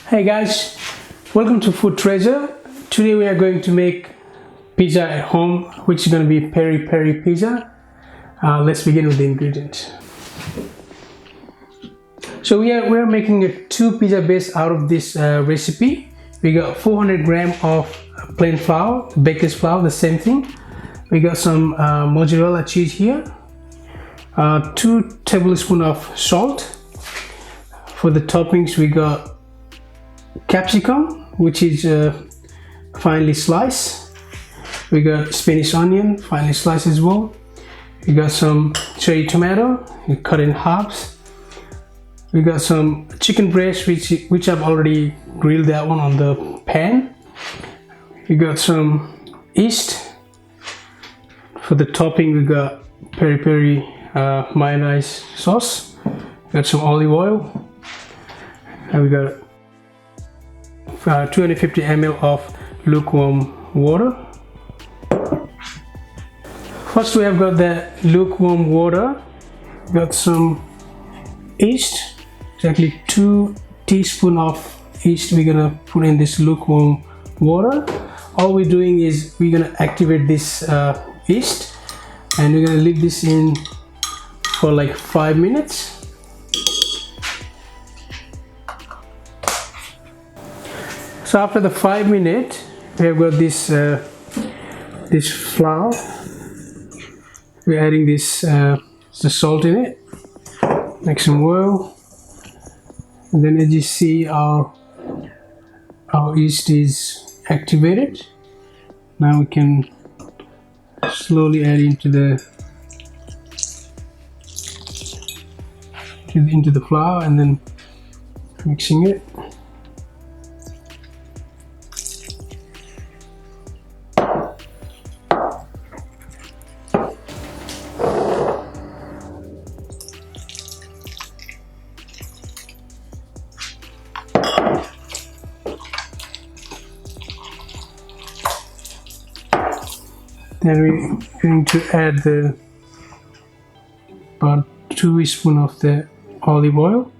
Hey guys, welcome to Food Treasure. Today we are going to make pizza at home, which is going to be Peri Peri Pizza. Let's begin with the ingredients. So we are making a two pizza base out of this recipe. We got 400 grams of plain flour, baker's flour, the same thing. We got some mozzarella cheese here, 2 tablespoons of salt. For the toppings we got capsicum, which is finely sliced. We got Spanish onion, finely sliced as well. We got some cherry tomato, cut in halves. We got some chicken breast, which I've already grilled that one on the pan. We got some yeast. For the topping we got peri peri mayonnaise sauce. We got some olive oil, and we got 250 ml of lukewarm water. First we have got the lukewarm water. Got some yeast, exactly 2 teaspoons of yeast we're gonna put in this lukewarm water. All we're doing is we're gonna activate this yeast, and we're gonna leave this in for like 5 minutes. So after the 5 minutes, we have got this this flour. We're adding this the salt in it, make some oil, and then as you see our yeast is activated. Now we can slowly add into the flour and then mixing it. Then we're going to add about 2 teaspoons of the olive oil.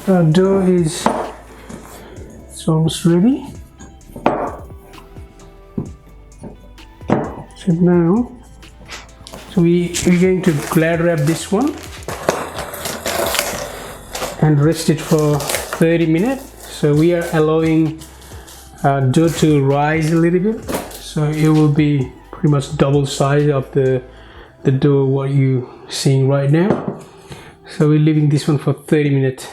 Our dough is almost ready. So now, we're going to glad wrap this one and rest it for 30 minutes. So we are allowing dough to rise a little bit, so it will be pretty much double size of the dough what you seeing right now. So we're leaving this one for 30 minutes.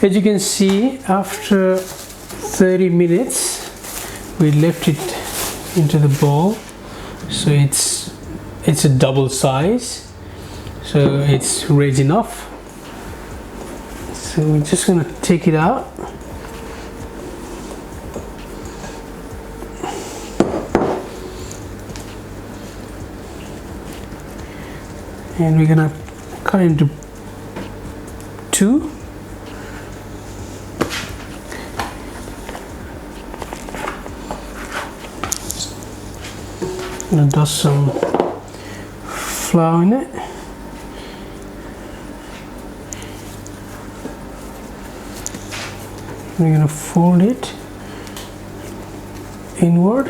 As you can see, after 30 minutes we left it into the bowl, so it's a double size, so it's raised enough. So we're just gonna take it out. And we're gonna cut into 2. I'm gonna dust some flour in it. We're gonna fold it inward.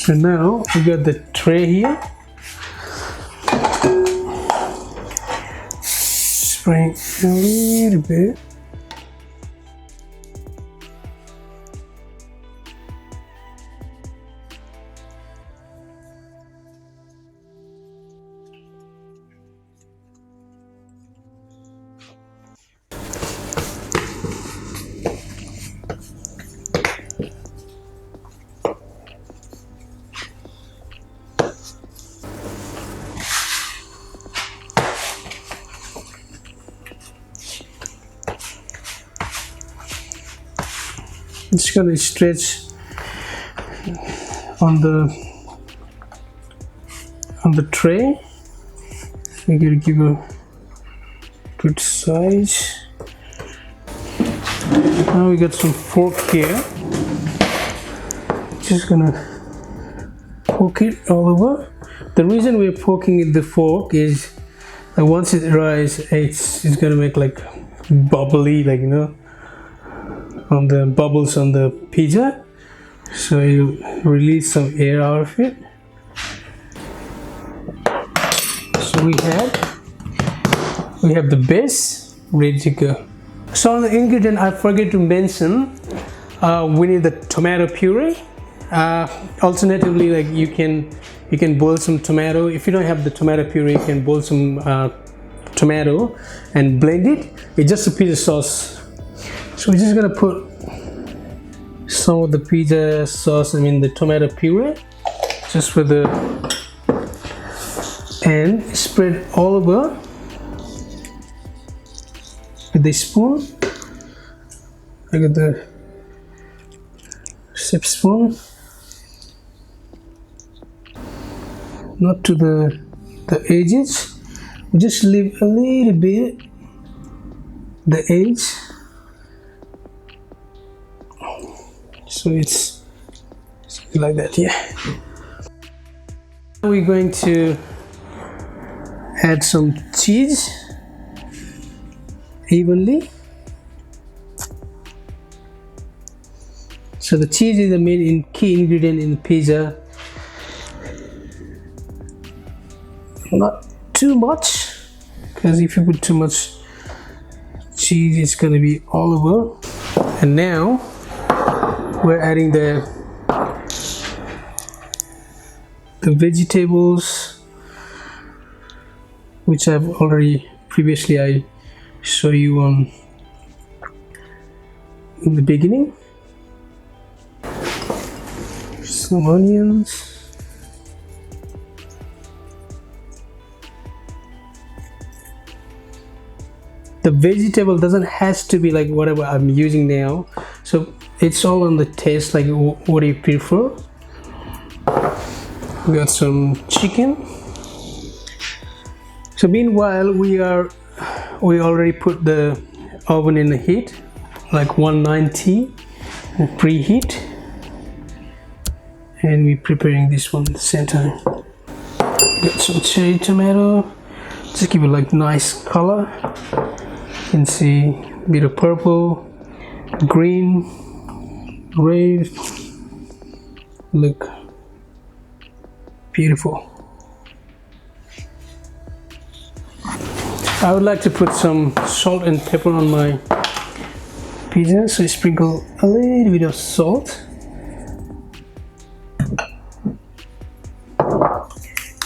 So now we got the tray here. Spray a little bit. I'm just gonna stretch on the tray. We gotta give a good size. Now we got some fork here. Just gonna poke it all over. The reason we're poking it the fork is that once it rises, it's gonna make like bubbly, like, you know, on the bubbles on the pizza. So you release some air out of it. So we have the base ready to go. So on the ingredient, I forget to mention, we need the tomato puree. Alternatively, like you can boil some tomato. If you don't have the tomato puree, you can boil some tomato and blend it. It's just a pizza sauce. So we're just gonna put some of the pizza sauce, the tomato puree, just for the, and spread all over with the spoon. I got the sip spoon, not to the edges. We just leave a little bit the edge, so it's like that. Yeah. Now we're going to add some cheese evenly. So the cheese is the main key ingredient in the pizza. Not too much, because if you put too much cheese, it's gonna be all over. And now we're adding the vegetables, which I've already previously I show you on in the beginning. Some onions. The vegetable doesn't has to be like whatever I'm using now, so it's all on the taste, like what you prefer. We got some chicken. So meanwhile, we already put the oven in the heat, like 190 preheat, and we're preparing this one at the same time. Got some cherry tomato, just give it like nice color. You can see a bit of purple, green, red. Look beautiful. I would like to put some salt and pepper on my pizza, so I sprinkle a little bit of salt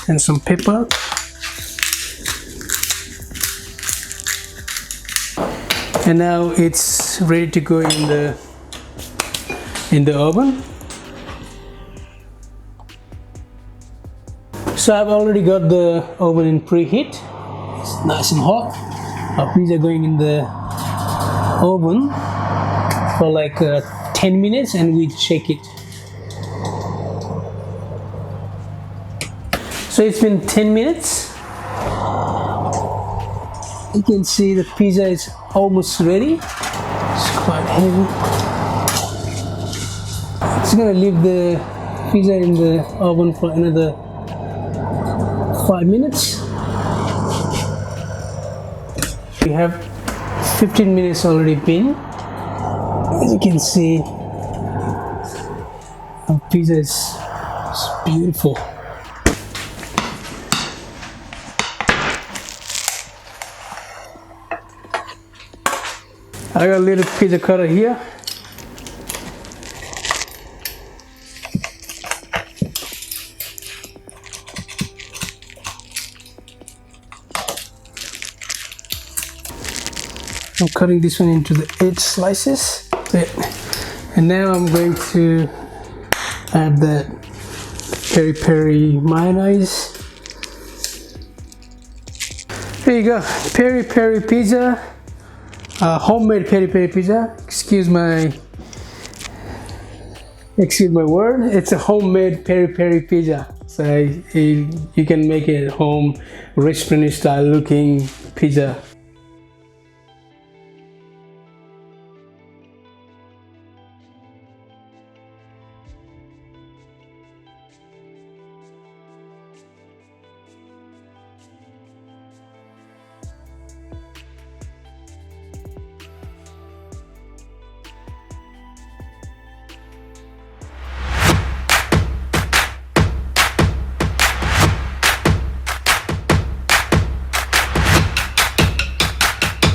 and some pepper. And now it's ready to go in the oven. So I've already got the oven in preheat. It's nice and hot. Our pizza going in the oven for like 10 minutes, and we shake it. So it's been 10 minutes. You can see the pizza is almost ready. It's quite heavy. It's gonna leave the pizza in the oven for another 5 minutes. We have 15 minutes already been. As you can see, our pizza is beautiful. I got a little pizza cutter here. I'm cutting this one into the 8 slices. And now I'm going to add that peri peri mayonnaise. Here you go, peri peri pizza. Homemade peri peri pizza. Excuse my excuse my word, it's a homemade peri peri pizza. So you can make it at home, restaurant style looking pizza.